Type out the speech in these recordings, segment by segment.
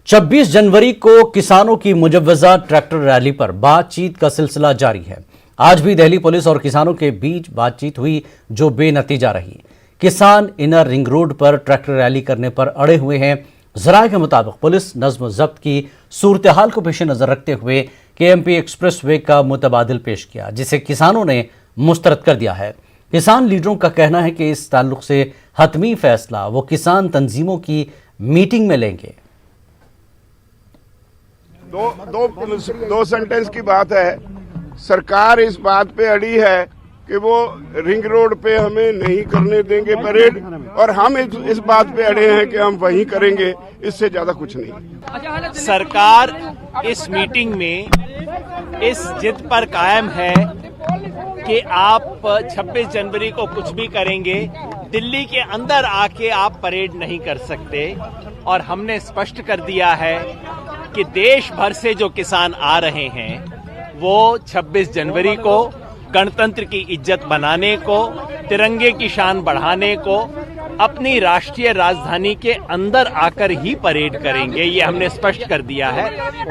26 जनवरी को किसानों की मुजव्वजा ट्रैक्टर रैली पर बातचीत का सिलसिला जारी है। आज भी दिल्ली पुलिस और किसानों के बीच बातचीत हुई जो बेनतीजा रही। किसान इनर रिंग रोड पर ट्रैक्टर रैली करने पर अड़े हुए हैं। जराये के मुताबिक पुलिस नज्म जब्त की सूरत हाल को पेश नजर रखते हुए केएमपी एक्सप्रेस वे का मुतबादिल पेश किया, जिसे किसानों ने मुस्तरद कर दिया है। किसान लीडरों का कहना है कि इस ताल्लुक से हतमी फैसला वो किसान तंजीमों की मीटिंग में लेंगे। दो सेंटेंस की बात है। सरकार इस बात पे अड़ी है कि वो रिंग रोड पे हमें नहीं करने देंगे परेड, और हम इस बात पे अड़े हैं कि हम वहीं करेंगे, इससे ज्यादा कुछ नहीं। सरकार इस मीटिंग में इस जिद पर कायम है कि आप 26 जनवरी को कुछ भी करेंगे, दिल्ली के अंदर आके आप परेड नहीं कर सकते। और हमने स्पष्ट कर दिया है कि देश भर से जो किसान आ रहे हैं वो 26 जनवरी को गणतंत्र की इज्जत बनाने को, तिरंगे की शान बढ़ाने को अपनी राष्ट्रीय राजधानी के अंदर आकर ही परेड करेंगे। ये हमने स्पष्ट कर दिया है।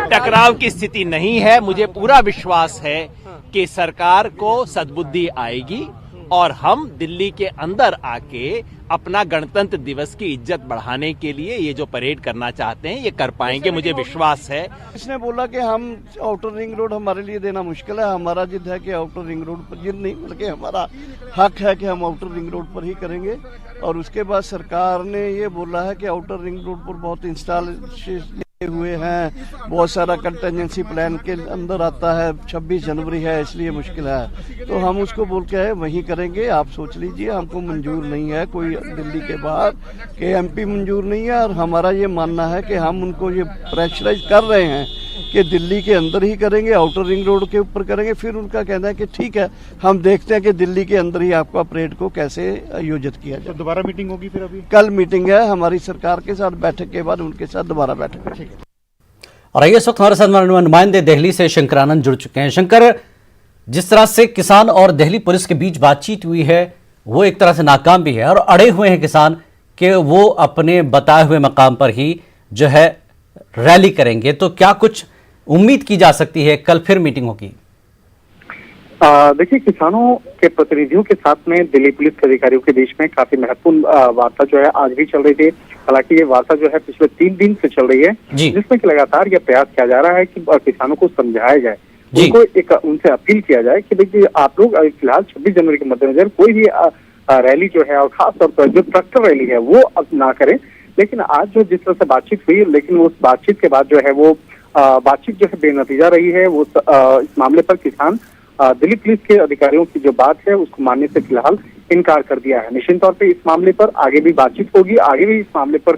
टकराव की स्थिति नहीं है। मुझे पूरा विश्वास है कि सरकार को सद्बुद्धि आएगी और हम दिल्ली के अंदर आके अपना गणतंत्र दिवस की इज्जत बढ़ाने के लिए ये जो परेड करना चाहते हैं ये कर पाएंगे, मुझे विश्वास है। इसने बोला कि हम आउटर रिंग रोड हमारे लिए देना मुश्किल है। हमारा जिद है कि आउटर रिंग रोड पर, जिद नहीं बल्कि हमारा हक है कि हम आउटर रिंग रोड पर ही करेंगे। और उसके बाद सरकार ने ये बोला है कि आउटर रिंग रोड पर बहुत इंस्टॉलेशन हुए हैं, बहुत सारा कंटेंजेंसी प्लान के अंदर आता है। 26 जनवरी है इसलिए मुश्किल है, तो हम उसको बोल के है वहीं करेंगे। आप सोच लीजिए, हमको मंजूर नहीं है कोई दिल्ली के बाहर, केएमपी मंजूर नहीं है। और हमारा ये मानना है कि हम उनको ये प्रेशराइज कर रहे हैं कि दिल्ली के अंदर ही करेंगे, आउटर रिंग रोड के ऊपर करेंगे। फिर उनका कहना है कि ठीक है, हम देखते हैं कि दिल्ली के अंदर ही आपका परेड को कैसे आयोजित किया जाए। तो दोबारा मीटिंग होगी फिर? अभी कल मीटिंग है हमारी सरकार के साथ, बैठक के बाद उनके साथ दोबारा बैठक है। और इस वक्त हमारे साथ नुमाइंदे दिल्ली से शंकरानंद जुड़ चुके हैं। शंकर, जिस तरह से किसान और दिल्ली पुलिस के बीच बातचीत हुई है वो एक तरह से नाकाम भी है और अड़े हुए हैं किसान कि वो अपने बताए हुए मकाम पर ही जो है रैली करेंगे। तो क्या कुछ उम्मीद की जा सकती है, कल फिर मीटिंग होगी? देखिए, किसानों के प्रतिनिधियों के साथ में दिल्ली पुलिस के अधिकारियों के बीच में काफी महत्वपूर्ण वार्ता जो है आज भी चल रही थी। हालांकि ये वार्ता जो है पिछले 3 दिन से चल रही है, जिसमें कि लगातार यह प्रयास किया जा रहा है कि किसानों को समझाया जाए, उनको उनसे अपील किया जाए कि देखिए आप लोग फिलहाल 26 जनवरी के मद्देनजर कोई भी रैली जो है, और खासतौर पर जो ट्रैक्टर रैली है वो अब ना करें। लेकिन आज जो जिस तरह से बातचीत हुई, लेकिन उस बातचीत के बाद जो है वो बातचीत जो है बेनतीजा रही है। वो इस मामले पर किसान दिल्ली पुलिस के अधिकारियों की जो बात है उसको मानने से फिलहाल इनकार कर दिया है। निश्चित तौर पे इस मामले पर आगे भी बातचीत होगी, आगे भी इस मामले पर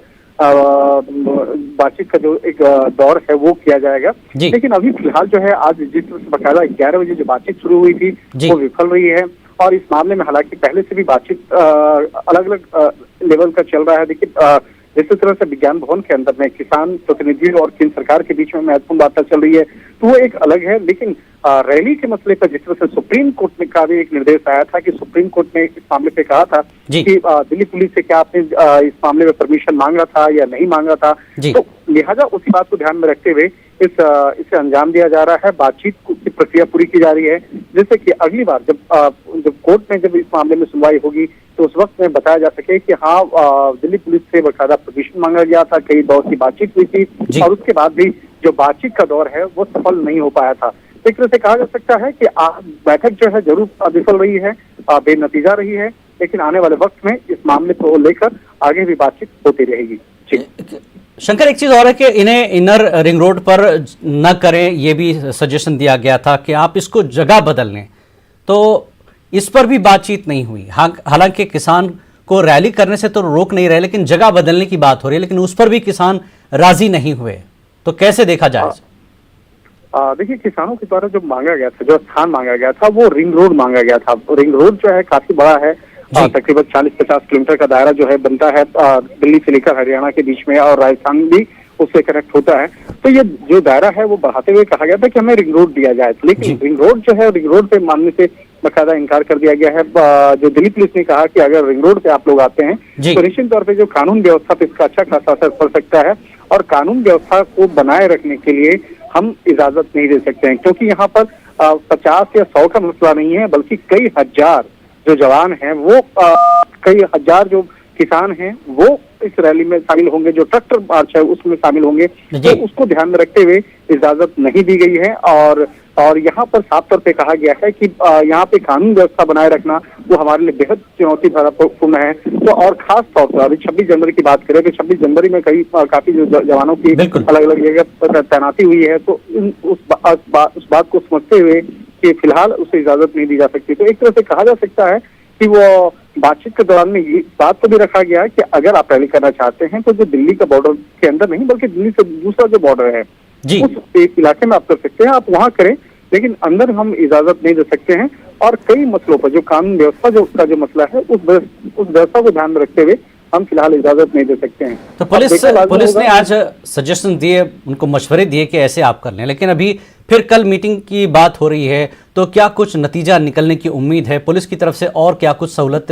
बातचीत का जो एक दौर है वो किया जाएगा। लेकिन अभी फिलहाल जो है आज जिस तरह से बकायदा 11 बजे जो बातचीत शुरू हुई थी वो विफल रही है। और इस मामले में हालांकि पहले से भी बातचीत अलग अलग लेवल का चल रहा है। देखिए, जिस तरह से विज्ञान भवन के अंदर में किसान प्रतिनिधियों और केंद्र सरकार के बीच में महत्वपूर्ण वार्ता चल रही है, तो वो एक अलग है। लेकिन रैली के मसले पर जिस तरह से सुप्रीम कोर्ट में का भी एक निर्देश आया था कि सुप्रीम कोर्ट ने इस मामले पे कहा था कि दिल्ली पुलिस से क्या आपने इस मामले में परमिशन मांगा था या नहीं मांगा था, तो लिहाजा उसी बात को ध्यान में रखते हुए इसे अंजाम दिया जा रहा है। बातचीत की प्रक्रिया पूरी की जा रही है, जिससे कि अगली बार जब कोर्ट में जब इस मामले में सुनवाई होगी तो उस वक्त में बताया जा सके कि हाँ, दिल्ली पुलिस से बकायदा परमिशन मांगा गया था, कई दौर की बातचीत हुई थी और उसके बाद भी जो बातचीत का दौर है वो सफल नहीं हो पाया था। एक तरह से कहा जा सकता है कि बैठक जो है जरूर विफल रही है, बेनतीजा रही है, लेकिन आने वाले वक्त में इस मामले को लेकर आगे भी बातचीत होती रहेगी। शंकर, एक चीज और है कि इन्हें इनर रिंग रोड पर न करें, ये भी सजेशन दिया गया था कि आप इसको जगह बदल लें, तो इस पर भी बातचीत नहीं हुई। हालांकि किसान को रैली करने से तो रोक नहीं रहे, लेकिन जगह बदलने की बात हो रही है, लेकिन उस पर भी किसान राजी नहीं हुए। तो कैसे देखा जाए? देखिए, किसानों के द्वारा जो मांगा गया था, जो स्थान मांगा गया था, वो रिंग रोड मांगा गया था। रिंग रोड जो है काफी बड़ा है, तकरीबन 40-50 किलोमीटर का दायरा जो है बनता है दिल्ली से लेकर हरियाणा के बीच में, और राजस्थान भी उससे कनेक्ट होता है। तो ये जो दायरा है वो बढ़ाते हुए कहा गया था कि हमें रिंग रोड दिया जाए, लेकिन रिंग रोड जो है, रिंग रोड पे मानने से बाकायदा इनकार कर दिया गया है। जो दिल्ली पुलिस ने कहा कि अगर रिंग रोड पे आप लोग आते हैं तो निश्चित तौर पे जो कानून व्यवस्था पे इसका अच्छा खासा असर पड़ सकता है और कानून व्यवस्था को बनाए रखने के लिए हम इजाजत नहीं दे सकते हैं, क्योंकि यहाँ पर 50 या 100 का मसला नहीं है, बल्कि कई हजार जो जवान हैं वो कई हजार जो किसान हैं वो इस रैली में शामिल होंगे, जो ट्रैक्टर मार्च है उसमें शामिल होंगे, तो उसको ध्यान में रखते हुए इजाजत नहीं दी गई है। और यहाँ पर साफ तौर पे कहा गया है कि यहाँ पे कानून व्यवस्था बनाए रखना वो हमारे लिए बेहद चुनौती भरापूर्ण है। तो और खास तौर पर अभी 26 जनवरी की बात करें तो 26 जनवरी में काफी जो जवानों की अलग अलग जगह पर तैनाती हुई है, तो उस बात को समझते हुए कि फिलहाल उसे इजाजत नहीं दी जा सकती। तो एक तरह से कहा जा सकता है कि वो बातचीत के दौरान में ये बात को भी रखा गया है कि अगर आप रैली करना चाहते हैं तो जो दिल्ली का बॉर्डर के अंदर नहीं बल्कि दिल्ली से दूसरा जो बॉर्डर है उस इलाके में आप कर सकते हैं, आप वहां करें, लेकिन अंदर हम इजाजत नहीं दे सकते हैं। और कई मसलों पर जो कानून व्यवस्था का जो मसला है उस व्यवस्था को ध्यान में रखते हुए हम फिलहाल इजाजत नहीं दे सकते हैं। तो पुलिस ने आज सजेशन दिए, उनको मशवरे दिए कि ऐसे आप कर लें, लेकिन अभी फिर कल मीटिंग की बात हो रही है, तो क्या कुछ नतीजा निकलने की उम्मीद है? पुलिस की तरफ से और क्या कुछ सहूलत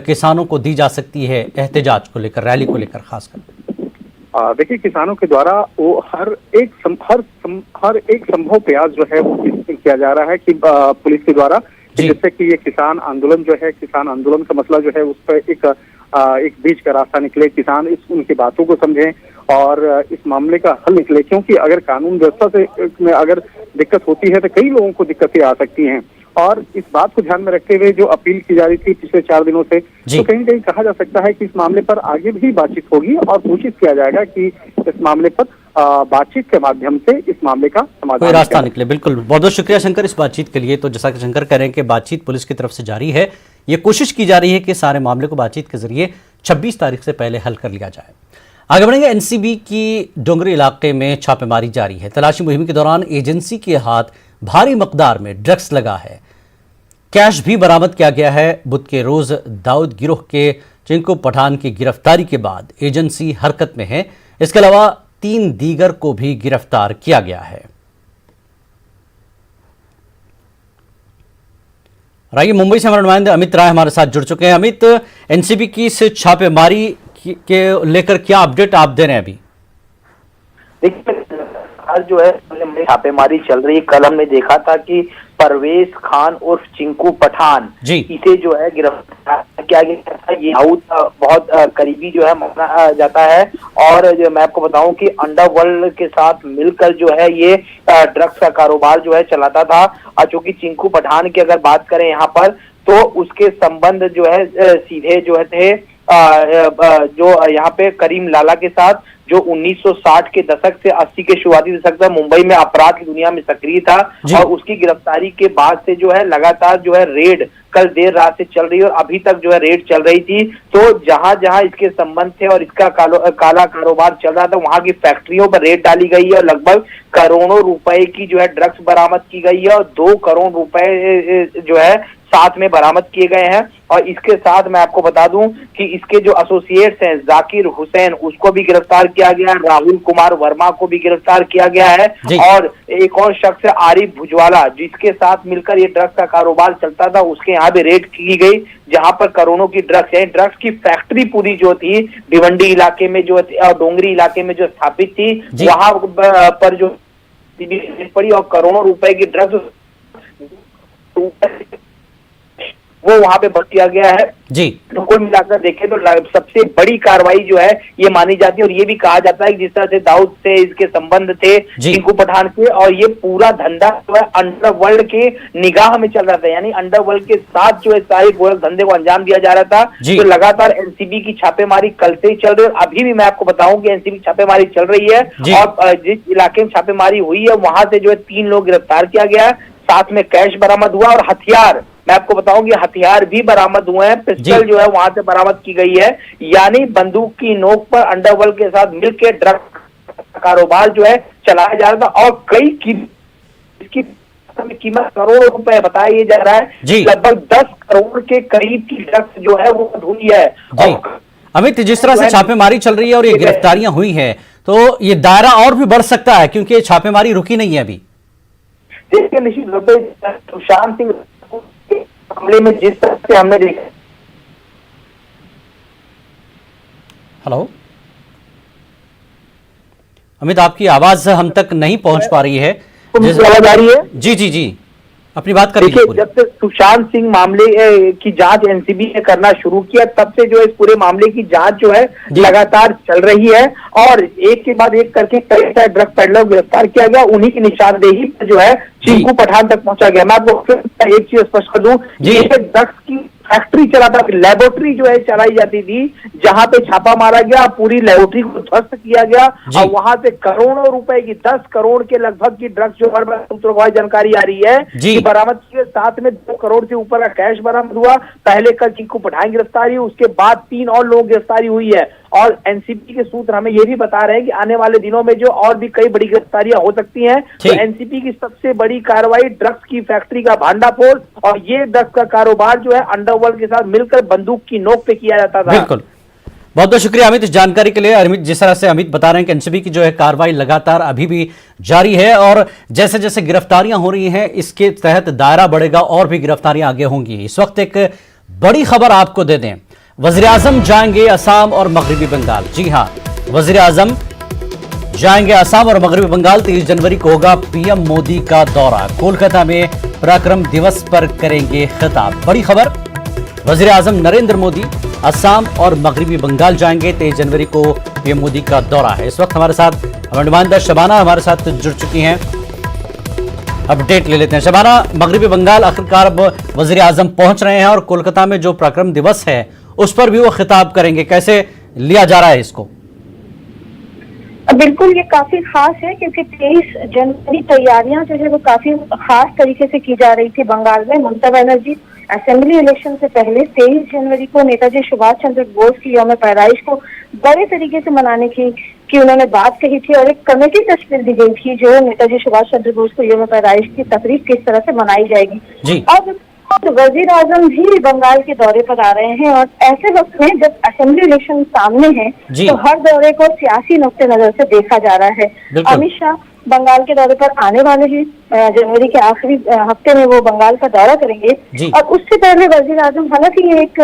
किसानों को दी जा सकती है एहतजाज को लेकर, रैली को लेकर खासकर? देखिए, किसानों के द्वारा वो हर एक संभव प्रयास जो है वो किया जा रहा है कि पुलिस के द्वारा, जिससे कि ये किसान आंदोलन जो है, किसान आंदोलन का मसला जो है उस पर एक बीच का रास्ता निकले, किसान उनकी बातों को समझें और इस मामले का हल निकले। क्योंकि अगर कानून व्यवस्था से में अगर दिक्कत होती है तो कई लोगों को दिक्कतें आ सकती हैं। और इस बात को ध्यान में रखते हुए जो अपील की जा रही थी पिछले 4 दिनों से, तो कहीं कहीं कहा जा सकता है कि इस मामले पर आगे भी बातचीत होगी और कोशिश किया जाएगा कि इस मामले पर बातचीत के माध्यम से इस मामले का समाधान रास्ता निकले। बिल्कुल, बहुत बहुत शुक्रिया शंकर इस बातचीत के लिए। तो जैसा कि शंकर कह रहे हैं कि बातचीत पुलिस की तरफ से जारी है, ये कोशिश की जा रही है कि सारे मामले को बातचीत के जरिए 26 तारीख से पहले हल कर लिया जाए। आगे बढ़ेंगे। एनसीबी की डोंगरी इलाके में छापेमारी जारी है। तलाशी मुहिम के दौरान एजेंसी के हाथ भारी मकदार में ड्रग्स लगा है। कैश भी बरामद किया गया है। बुध के रोज दाऊद गिरोह के चिंकू पठान की गिरफ्तारी के बाद एजेंसी हरकत में है। इसके अलावा 3 दीगर को भी गिरफ्तार किया गया है। राइए, मुंबई से हमारे नुमाइंदे अमित राय हमारे साथ जुड़ चुके हैं। अमित, एनसीबी की इस छापेमारी के लेकर क्या अपडेट आप दे रहे हैं अभी? देखिए, आज जो है छापेमारी चल रही है। कल हमने देखा था कि परवेज खान उर्फ चिंकू पठान इसे जो है गिरफ्तार किया गया था। ये दाऊद बहुत करीबी जो है माना जाता है और जो मैं आपको बताऊं कि अंडरवर्ल्ड के साथ मिलकर जो है ये ड्रग्स का कारोबार जो है चलाता था। और चूंकि चिंकू पठान की अगर बात करें यहाँ पर, तो उसके संबंध जो है सीधे जो है थे जो यहाँ पे करीम लाला के साथ, जो 1960 के दशक से 80 के शुरुआती दशक तक मुंबई में अपराध की दुनिया में सक्रिय था। और उसकी गिरफ्तारी के बाद से जो है लगातार जो है रेड कल देर रात से चल रही है और अभी तक जो है रेड चल रही थी। तो जहां जहां इसके संबंध थे और इसका काला कारोबार चल रहा था, वहां की फैक्ट्रियों पर रेड डाली गई है और लगभग करोड़ों रुपए की जो है ड्रग्स बरामद की गई है और 2 करोड़ रुपए जो है साथ में बरामद किए गए हैं। और इसके साथ मैं आपको बता दूं कि इसके जो एसोसिएट्स हैं, जाकिर हुसैन, उसको भी गिरफ्तार किया गया, राहुल कुमार वर्मा को भी गिरफ्तार किया गया है और एक और शख्स है आरिफ भुजवाला, जिसके साथ मिलकर ये ड्रग्स का कारोबार चलता था, उसके यहाँ भी रेड की गई, जहां पर करोड़ों की ड्रग्स की फैक्ट्री पूरी जो थी भिवंडी इलाके में जो डोंगरी इलाके में जो स्थापित थी, वहां पर जो पड़ी और करोड़ों रुपए की ड्रग्स वो वहां पे बच किया गया है जी। तो कुल मिलाकर देखें तो सबसे बड़ी कार्रवाई जो है ये मानी जाती है। और ये भी कहा जाता है कि जिस तरह से दाऊद से इसके संबंध थे चिंकू पठान के, और ये पूरा धंधा जो है अंडरवर्ल्ड के निगाह में चल रहा था, यानी अंडरवर्ल्ड के साथ जो है सारे गोरख धंधे को अंजाम दिया जा रहा था। तो लगातार एनसीबी की छापेमारी कल से ही चल रही है और अभी भी मैं आपको बताऊं कि एनसीबी छापेमारी चल रही है। और जिस इलाके में छापेमारी हुई है वहां से जो है 3 लोग गिरफ्तार किया गया है, साथ में कैश बरामद हुआ और हथियार, मैं आपको बताऊं कि हथियार भी बरामद हुए हैं। पिस्टल जो है वहां से बरामद की गई है, यानी बंदूक की नोक पर अंडरवर्ल्ड के साथ मिलकर ड्रग्स कारोबार जो है चलाया जा रहा था। और कई इसकी कीमत करोड़ों रुपए बताया ये जा रहा है, लगभग 10 करोड़ के करीब की ड्रग्स जो है वो धुनी है। अमित, जिस तरह से छापेमारी चल रही है और ये गिरफ्तारियां हुई हैं, तो ये दायरा और भी बढ़ सकता है क्योंकि छापेमारी रुकी नहीं है अभी। देखिए, निश्चित रूप से सुशांत सिंह मामले में जिस तरह से हमने देखा। हेलो अमित, आपकी आवाज हम तक नहीं पहुंच पा रही है। आवाज आ रही है? जी जी जी, अपनी बात करिए। देखिए, जब से सुशांत सिंह मामले की जांच एनसीबी ने करना शुरू किया, तब से जो है इस पूरे मामले की जांच जो है लगातार चल रही है और एक के बाद एक करके कई सारे ड्रग पेडलर गिरफ्तार किया गया। उन्हीं की निशानदेही पर जो है चिंकू पठान तक पहुंचा गया। मैं आपको एक चीज स्पष्ट कर दूं, ये ड्रग्स की फैक्ट्री चलाता, लेबोरेटरी जो है चलाई जाती थी, जहां पे छापा मारा गया, पूरी लेबोरेटरी को ध्वस्त किया गया और वहां से करोड़ों रुपए की 10 करोड़ के लगभग की ड्रग्स जो हमारे पास सूत्रों को जानकारी आ रही है कि बरामद किए। साथ में 2 करोड़ से ऊपर का कैश बरामद हुआ। पहले कल चिंकू पठान गिरफ्तारी, उसके बाद 3 और लोग गिरफ्तारी हुई है और एनसीपी के सूत्र हमें यह भी बता रहे हैं कि आने वाले दिनों में जो और भी कई बड़ी गिरफ्तारियां हो सकती हैं। तो एनसीपी की सबसे बड़ी कार्रवाई ड्रग्स की फैक्ट्री का भांडाफोड़, और ये ड्रग्स का कारोबार जो है अंडरवर्ल्ड के साथ मिलकर बंदूक की नोक पे किया जाता था। बिल्कुल, बहुत बहुत शुक्रिया अमित इस जानकारी के लिए। अमित, जिस तरह से अमित बता रहे हैं कि एनसीबी की जो है कार्रवाई लगातार अभी भी जारी है और जैसे जैसे गिरफ्तारियां हो रही हैं इसके तहत दायरा बढ़ेगा और भी गिरफ्तारियां आगे होंगी। इस वक्त एक बड़ी खबर आपको दे दें, वज़ीर-ए-आज़म जाएंगे असम और मगरबी बंगाल। जी हां, वज़ीर-ए-आज़म जाएंगे असम और मगरबी बंगाल। 23 जनवरी को होगा पीएम मोदी का दौरा। कोलकाता में पराक्रम दिवस पर करेंगे खिताब। बड़ी खबर, वज़ीर-ए-आज़म नरेंद्र मोदी असम और मगरबी बंगाल जाएंगे। 23 जनवरी को पीएम मोदी का दौरा है। इस वक्त हमारे साथ हमारे नुमाइंदा शबाना हमारे साथ जुड़ चुकी हैं, अपडेट ले लेते हैं। शबाना, मगरबी बंगाल आखिरकार अब वज़ीर-ए-आज़म पहुंच रहे हैं और कोलकाता में जो पराक्रम दिवस है उस पर भी वो खिताब करेंगे, कैसे लिया जा रहा है इसको? बिल्कुल, ये काफी खास है क्योंकि 23 जनवरी तैयारियां जो है वो काफी खास तरीके से की जा रही थी बंगाल में। ममता बनर्जी असेंबली इलेक्शन से पहले 23 जनवरी को नेताजी सुभाष चंद्र बोस की यौम पैदाइश को बड़े तरीके से मनाने की उन्होंने बात कही थी और एक कमेटी तश्कील दी गई थी जो नेताजी सुभाष चंद्र बोस को यौम पैदाइश की तकरीब किस तरह से मनाई जाएगी। अब तो वज़ीर-ए-आज़म भी बंगाल के दौरे पर आ रहे हैं और ऐसे वक्त में जब असेंबली इलेक्शन सामने है तो हर दौरे को सियासी नुक्ते नजर से देखा जा रहा है। अमित शाह बंगाल के दौरे पर आने वाले ही जनवरी के आखिरी हफ्ते में वो बंगाल का दौरा करेंगे और उससे पहले वज़ीर-ए-आज़म, हालांकि ये एक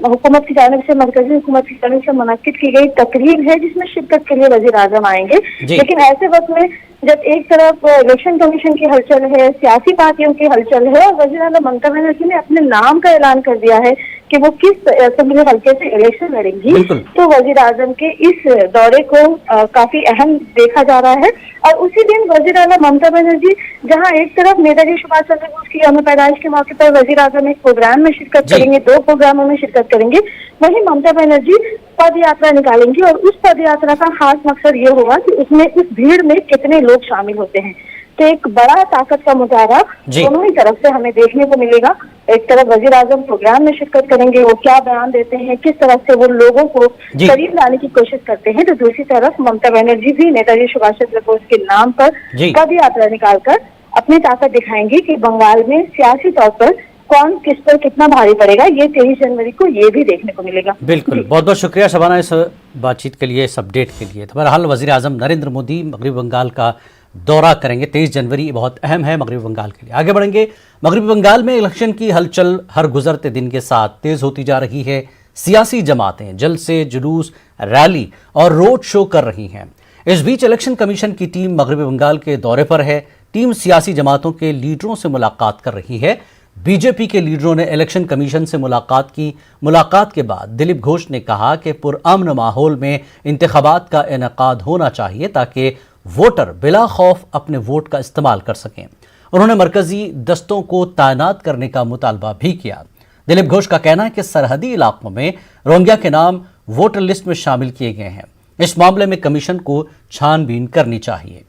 हुकूमत की जानिब से, मरकजी हुकूमत की जानिब से मुनक्किद की गई तकरीब है जिसमें शिरकत के लिए वज़ीर-ए-आज़म आएंगे, लेकिन ऐसे वक्त में जब एक तरफ इलेक्शन कमीशन की हलचल है, सियासी पार्टियों की हलचल है और वज़ीर-ए-आज़म ममता बनर्जी ने अपने नाम का ऐलान कर दिया है कि वो किस असेंबली हल्के से इलेक्शन लड़ेंगी, तो वज़ीर-ए-आज़म के इस दौरे को काफी अहम देखा जा रहा है। और उसी दिन वज़ीर-ए-आज़म ममता बनर्जी जहां एक तरफ नेताजी सुभाष चंद्र बोस की यौम पैदाइश के मौके पर वज़ीर-ए-आज़म एक प्रोग्राम में शिरकत करेंगे, 2 प्रोग्रामों में शिरकत करेंगे, वहीं ममता बनर्जी पद यात्रा निकालेंगी और उस पद यात्रा का खास मकसद ये होगा कि उसमें उस भीड़ में कितने लोग शामिल होते हैं। तो एक बड़ा ताकत का मुजाहरा दोनों ही तरफ से हमें देखने को मिलेगा। एक तरफ वज़ीर-ए-आज़म प्रोग्राम में शिरकत करेंगे, वो क्या बयान देते हैं, किस तरह से वो लोगों को करीब लाने की कोशिश करते हैं, तो दूसरी तरफ ममता बनर्जी भी नेताजी सुभाष चंद्र बोस के नाम पर पद यात्रा निकालकर अपनी ताकत दिखाएंगी कि बंगाल में सियासी तौर पर कौन किस पर कितना भारी पड़ेगा। ये 23 जनवरी को ये भी देखने को मिलेगा। बिल्कुल, बहुत बहुत शुक्रिया शबाना इस बातचीत के लिए, इस अपडेट के लिए। तो बहरहाल वज़ीर-ए-आज़म नरेंद्र मोदी मगरबी बंगाल का दौरा करेंगे। 23 जनवरी बहुत अहम है मगरबी बंगाल के लिए। आगे बढ़ेंगे, मगरबी बंगाल में इलेक्शन की हलचल हर गुजरते दिन के साथ तेज होती जा रही है। सियासी जमातें जलसे, जुलूस, रैली और रोड शो कर रही हैं। इस बीच इलेक्शन कमीशन की टीम मगरबी बंगाल के दौरे पर है। टीम सियासी जमातों के लीडरों से मुलाकात कर रही है। बीजेपी के लीडरों ने इलेक्शन कमीशन से मुलाकात की। मुलाकात के बाद दिलीप घोष ने कहा कि पुरअमन माहौल में इंतखाबात का इनेकाद होना चाहिए ताकि वोटर बिला खौफ अपने वोट का इस्तेमाल कर सकें। उन्होंने मरकजी दस्तों को तैनात करने का मुतालबा भी किया। दिलीप घोष का कहना है कि सरहदी इलाकों में रोहिंग्या के नाम वोटर लिस्ट में शामिल किए गए हैं। इस मामले में कमीशन को छानबीन करनी चाहिए।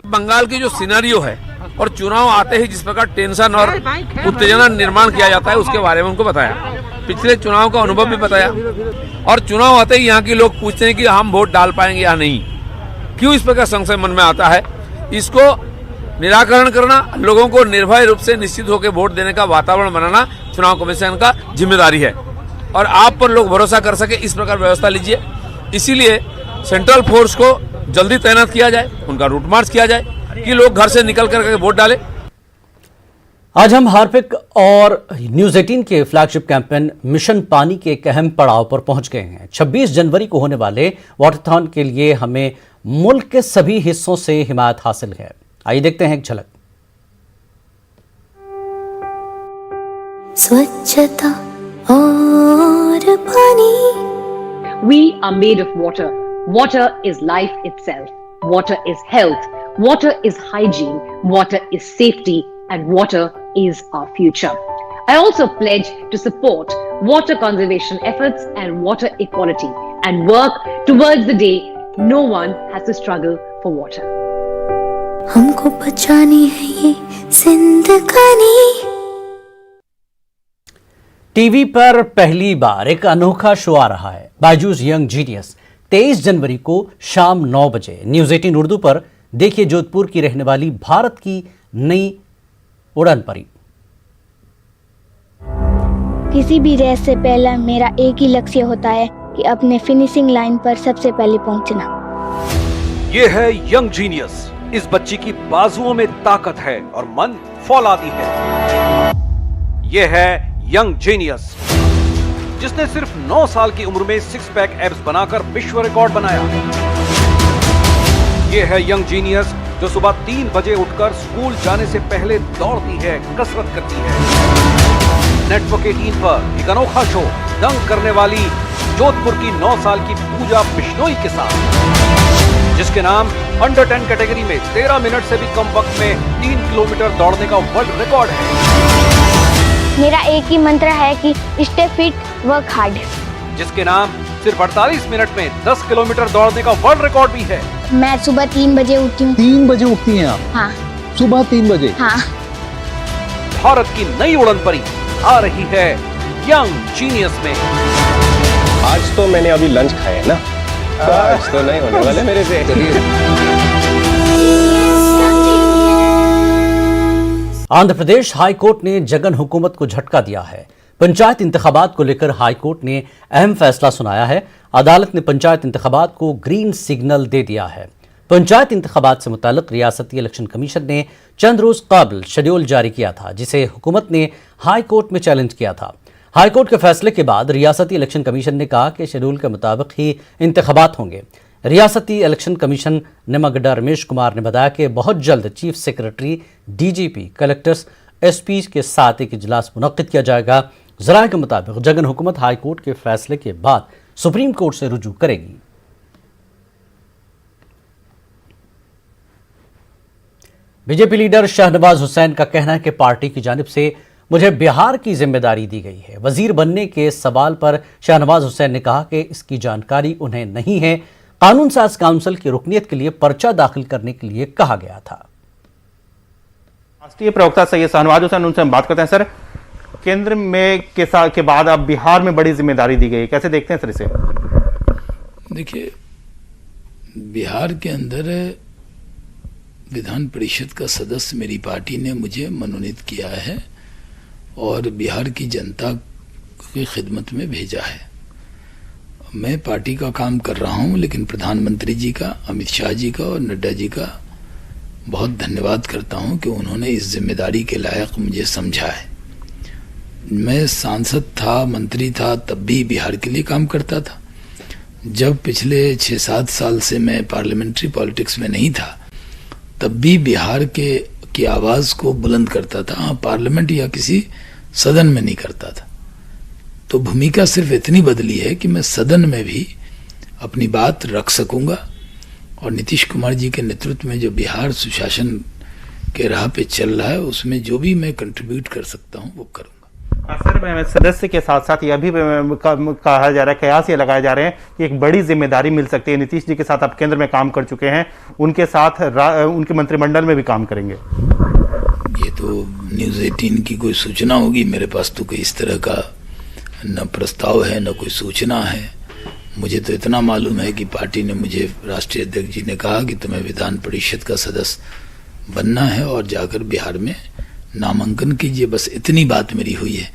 बंगाल की जो सिनेरियो है और चुनाव आते ही जिस प्रकार टेंशन और उत्तेजना निर्माण किया जाता है उसके बारे में उनको बताया। पिछले चुनाव का अनुभव भी बताया और चुनाव आते ही यहाँ के लोग पूछते हैं कि हम वोट डाल पाएंगे या नहीं। क्यों इस प्रकार संशय मन में आता है, इसको निराकरण करना, लोगों को निर्भय रूप से निश्चित होकर वोट देने का वातावरण बनाना चुनाव कमीशन का जिम्मेदारी है और आप पर लोग भरोसा कर सके इस प्रकार व्यवस्था लीजिए। इसीलिए सेंट्रल फोर्स को जल्दी तैनात किया जाए, उनका रूट मार्च किया जाए कि लोग घर से निकल कर वोट डालें। आज हम हार्पिक और न्यूज 18 के फ्लैगशिप कैंपेन मिशन पानी के एक अहम पड़ाव पर पहुंच गए हैं। 26 जनवरी को होने वाले वाटरथॉन के लिए हमें मुल्क के सभी हिस्सों से हिमायत हासिल है। आइए देखते हैं एक झलक। स्वच्छता और पानी। We are made of water. Water is life itself. Water is health. Water is hygiene. Water is safety. And water is our future. I also pledge to support water conservation efforts and water equality and work towards the day no one has to struggle for water. हमको बचानी है ये जिंदगानी। TV पर पहली बार एक अनोखा show आ रहा है, बायजूस यंग जीनियस। 23 जनवरी को शाम 9 बजे न्यूज 18 उर्दू पर देखिए जोधपुर की रहने वाली भारत की नई उड़न परी। किसी भी रेस से पहले मेरा एक ही लक्ष्य होता है कि अपने फिनिशिंग लाइन पर सबसे पहले पहुंचना। ये है यंग जीनियस। इस बच्ची की बाजुओं में ताकत है और मन फौलादी है। ये है यंग जीनियस जिसने सिर्फ 9 साल की उम्र में 6 पैक एब्स बनाकर विश्व रिकॉर्ड बनाया। ये है यंग जीनियस जो सुबह 3 बजे उठकर स्कूल जाने से पहले दौड़ती है, कसरत करती है। नेटवर्क 18 पर एक अनोखा शो दंग करने वाली जोधपुर की 9 साल की पूजा बिश्नोई के साथ, जिसके नाम अंडर 10 कैटेगरी में 13 मिनट से भी कम वक्त में 3 किलोमीटर दौड़ने का वर्ल्ड रिकॉर्ड है। मेरा एक ही मंत्र है कि स्टे फिट, वर्क हार्ड, जिसके नाम सिर्फ 48 मिनट में 10 किलोमीटर दौड़ने का वर्ल्ड रिकॉर्ड भी है। मैं सुबह 3 बजे उठती हूँ। 3 बजे उठती हैं आप? हाँ। सुबह 3 बजे? हाँ। भारत की नई उड़न परी आ रही है यंग जीनियस में। आज तो मैंने अभी लंच खाया है ना, आज तो नहीं होने वाले मेरे से। आंध्र प्रदेश हाई कोर्ट ने जगन हुकूमत को झटका दिया है। पंचायत इंतखाबात को लेकर हाई कोर्ट ने अहम फैसला सुनाया है। अदालत ने पंचायत इंतखाबात को ग्रीन सिग्नल दे दिया है। पंचायत इंतखाबात से मुताल्लिक रियासती इलेक्शन कमीशन ने चंद रोज कबल शेड्यूल जारी किया था, जिसे हुकूमत ने हाई कोर्ट में चैलेंज किया था। हाई कोर्ट के फैसले के बाद रियासती इलेक्शन कमीशन ने कहा कि शेड्यूल के मुताबिक ही इंतखाबात होंगे। रियासती इलेक्शन कमीशन निमागड्डा रमेश कुमार ने बताया कि बहुत जल्द chief secretary, DGP, collectors, SP के साथ एक इजलास मुनक्किद किया जाएगा। जराये के मुताबिक जगन हुकूमत हाई कोर्ट के फैसले के बाद सुप्रीम कोर्ट से रुजू करेगी। बीजेपी लीडर शाहनवाज हुसैन का कहना है कि पार्टी की जानिब से मुझे बिहार की जिम्मेदारी दी गई है। वजीर बनने के सवाल पर शाहनवाज हुसैन ने कहा कि इसकी जानकारी उन्हें नहीं है। कानून साज काउंसिल की रुकनीत के लिए पर्चा दाखिल करने के लिए कहा गया था। राष्ट्रीय प्रवक्ता सैयद शाहनवाज हुसैन, उनसे हम बात करते हैं। सर, केंद्र में के बाद अब बिहार में बड़ी जिम्मेदारी दी गई, कैसे देखते हैं सर इसे? देखिए, बिहार के अंदर विधान परिषद का सदस्य मेरी पार्टी ने मुझे मनोनीत किया है और बिहार की जनता की खिदमत में भेजा है। मैं पार्टी का काम कर रहा हूं, लेकिन प्रधानमंत्री जी का, अमित शाह जी का और नड्डा जी का बहुत धन्यवाद करता हूं कि उन्होंने इस जिम्मेदारी के लायक मुझे समझा है। मैं सांसद था, मंत्री था, तब भी बिहार के लिए काम करता था। जब पिछले 6-7 साल से मैं पार्लियामेंट्री पॉलिटिक्स में नहीं था, तब भी बिहार की आवाज को बुलंद करता था। हाँ, पार्लियामेंट या किसी सदन में नहीं करता था। तो भूमिका सिर्फ इतनी बदली है कि मैं सदन में भी अपनी बात रख सकूंगा और नीतीश कुमार जी के नेतृत्व में जो बिहार सुशासन के राह पे चल रहा है, उसमें जो भी मैं कंट्रीब्यूट कर सकता हूं वो करूंगा। सर, सदस्य के साथ साथ यह भी कहा जा रहा है, कयास ये लगाए जा रहे हैं कि एक बड़ी जिम्मेदारी मिल सकती है। नीतीश जी के साथ आप केंद्र में काम कर चुके हैं, उनके साथ उनके मंत्रिमंडल में भी काम करेंगे। ये तो न्यूज 18 की कोई सूचना होगी, मेरे पास तो कोई इस तरह का न प्रस्ताव है न कोई सूचना है। मुझे तो इतना मालूम है कि पार्टी ने मुझे, राष्ट्रीय अध्यक्ष जी ने कहा कि तुम्हें विधान परिषद का सदस्य बनना है और जाकर बिहार में नामांकन कीजिए। बस इतनी बात मेरी हुई है,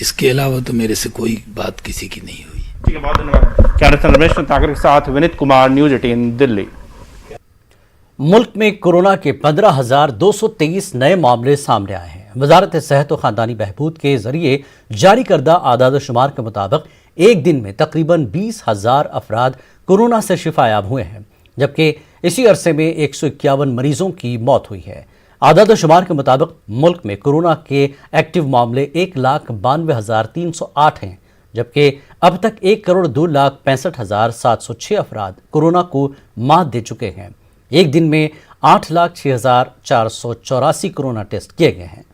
इसके अलावा तो मेरे से कोई बात किसी की नहीं हुई। ठीक है, बहुत धन्यवाद। कैमरा रमेश ताकर के साथ विनीत कुमार, न्यूज 18 दिल्ली। मुल्क में कोरोना के 15,223 नए मामले सामने आए हैं। वजारत सेहत और ख़ानदानी बहबूद के जरिए जारी करदा आदाद शुमार के मुताबिक एक दिन में तकरीबन 20,000 अफराद कोरोना से शिफायाब हुए हैं, जबकि इसी अरसे में 151 मरीजों की मौत हुई है। आदाद शुमार के मुताबिक मुल्क में कोरोना के एक्टिव मामले 1,92,308 हैं, जबकि अब तक 1,02,65,706 अफराद कोरोना को मात दे चुके हैं। एक दिन में 8,06,484 कोरोना टेस्ट किए गए हैं।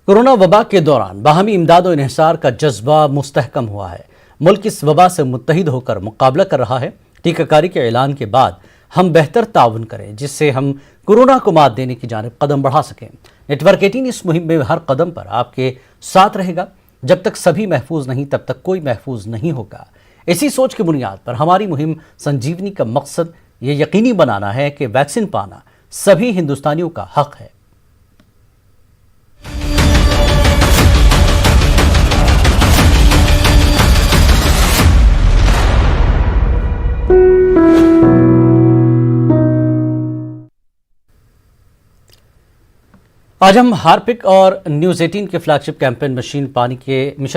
कोरोना वबा के दौरान बाहमी इमदाद और इन्हिसार का जज्बा मुस्तहकम हुआ है। मुल्क इस वबा से मुत्तहिद होकर मुकाबला कर रहा है। टीकाकारी के ऐलान के बाद हम बेहतर ताउन करें, जिससे हम कोरोना को मात देने की जानिब कदम बढ़ा सकें। नेटवर्क 18 इस मुहिम में हर कदम पर आपके साथ रहेगा। जब तक सभी महफूज नहीं, तब तक कोई महफूज नहीं होगा। इसी सोच की बुनियाद पर हमारी मुहिम संजीवनी का मकसद ये यकीनी बनाना है कि वैक्सीन पाना सभी हिंदुस्तानियों का हक है। आज हम हार्पिक और न्यूज़ 18 के फ्लैगशिप कैंपेन मिशन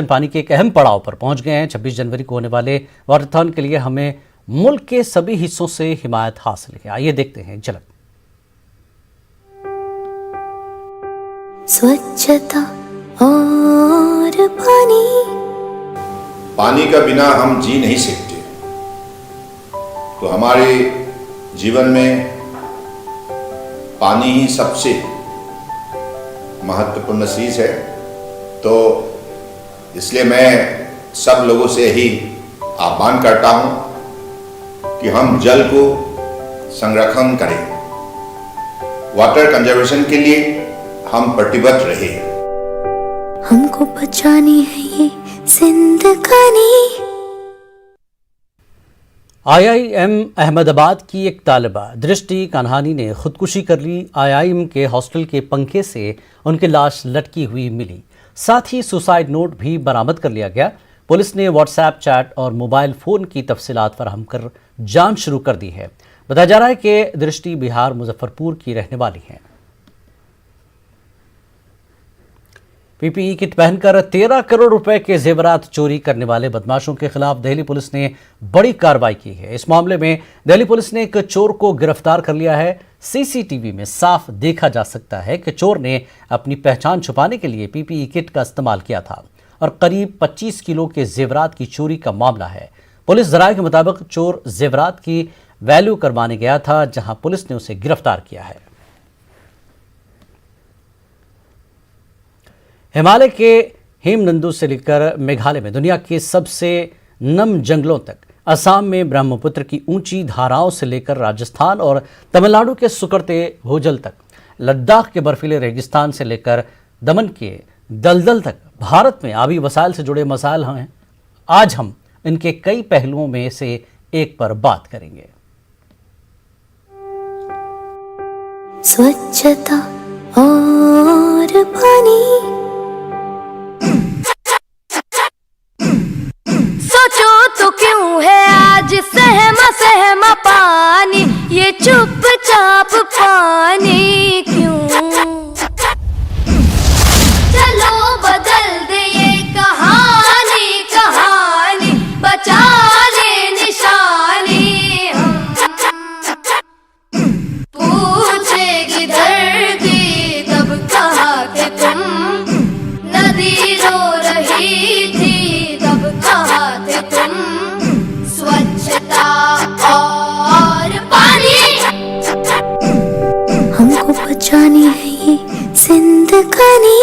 पानी के एक अहम पड़ाव पर पहुंच गए हैं। 26 जनवरी को होने वाले वाटरथॉन के लिए हमें मुल्क के सभी हिस्सों से हिमायत हासिल है। आइए देखते हैं झलक। स्वच्छता और पानी का बिना हम जी नहीं सकते। तो हमारे जीवन में पानी ही सबसे महत्वपूर्ण चीज है। तो इसलिए मैं सब लोगों से ही आह्वान करता हूं कि हम जल को संरक्षण करें। वाटर कंजर्वेशन के लिए हम प्रतिबद्ध रहे। हमको बचानी है ये जिंदगानी। IIM अहमदाबाद की एक तालिबा दृष्टि कान्हानी ने खुदकुशी कर ली। IIM के हॉस्टल के पंखे से उनकी लाश लटकी हुई मिली। साथ ही सुसाइड नोट भी बरामद कर लिया गया। पुलिस ने व्हाट्सएप चैट और मोबाइल फ़ोन की तफसीलात फराहम कर जांच शुरू कर दी है। बताया जा रहा है कि दृष्टि बिहार मुजफ्फरपुर की रहने वाली है। PPE किट पहनकर 13 करोड़ रुपए के जेवरात चोरी करने वाले बदमाशों के खिलाफ दिल्ली पुलिस ने बड़ी कार्रवाई की है। इस मामले में दिल्ली पुलिस ने एक चोर को गिरफ्तार कर लिया है। CCTV में साफ देखा जा सकता है कि चोर ने अपनी पहचान छुपाने के लिए PPE किट का इस्तेमाल किया था और करीब 25 किलो के जेवरात की चोरी का मामला है। पुलिस जराये के मुताबिक चोर जेवरात की वैल्यू करवाने गया था, जहां पुलिस ने उसे गिरफ्तार किया है। हिमालय के हेमनंदू से लेकर मेघालय में दुनिया के सबसे नम जंगलों तक, असम में ब्रह्मपुत्र की ऊंची धाराओं से लेकर राजस्थान और तमिलनाडु के सुकड़ते भूजल तक, लद्दाख के बर्फीले रेगिस्तान से लेकर दमन के दलदल तक भारत में आबी वसाइल से जुड़े मसाइल हैं। आज हम इनके कई पहलुओं में से एक पर बात करेंगे। स्वच्छता और पानी। सोचो तो क्यों है आज सहमा सहमा पानी, ये चुपचाप पानी क्यों? चलो बदल दे ये कहानी, कहानी बचा ले निशानी। पूछेगी धरती तब कहाँ थे तुम, नदी रो रही थी तब कहाँ थे तुम। स्वच्छता और पानी, हमको बचानी है ये जिंदगानी।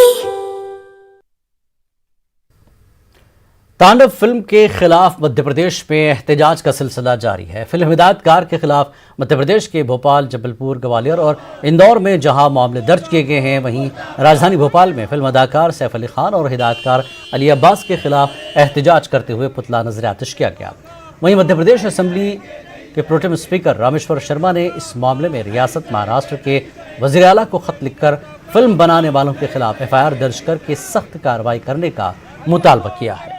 तांडव फिल्म के खिलाफ मध्य प्रदेश में एहतजाज का सिलसिला जारी है। फिल्म हिदायतकार के खिलाफ मध्य प्रदेश के भोपाल, जबलपुर, ग्वालियर और इंदौर में जहां मामले दर्ज किए गए हैं, वहीं राजधानी भोपाल में फिल्म अदाकार सैफ अली खान और हिदायतकार अली अब्बास के खिलाफ एहतजाज करते हुए पुतला नजर आतिश किया गया। वहीं मध्य प्रदेश असेंबली के प्रोटेम स्पीकर रामेश्वर शर्मा ने इस मामले में रियासत महाराष्ट्र के वज़ीर आला को खत लिखकर फिल्म बनाने वालों के खिलाफ FIR दर्ज करके सख्त कार्रवाई करने का मुतालबा किया है।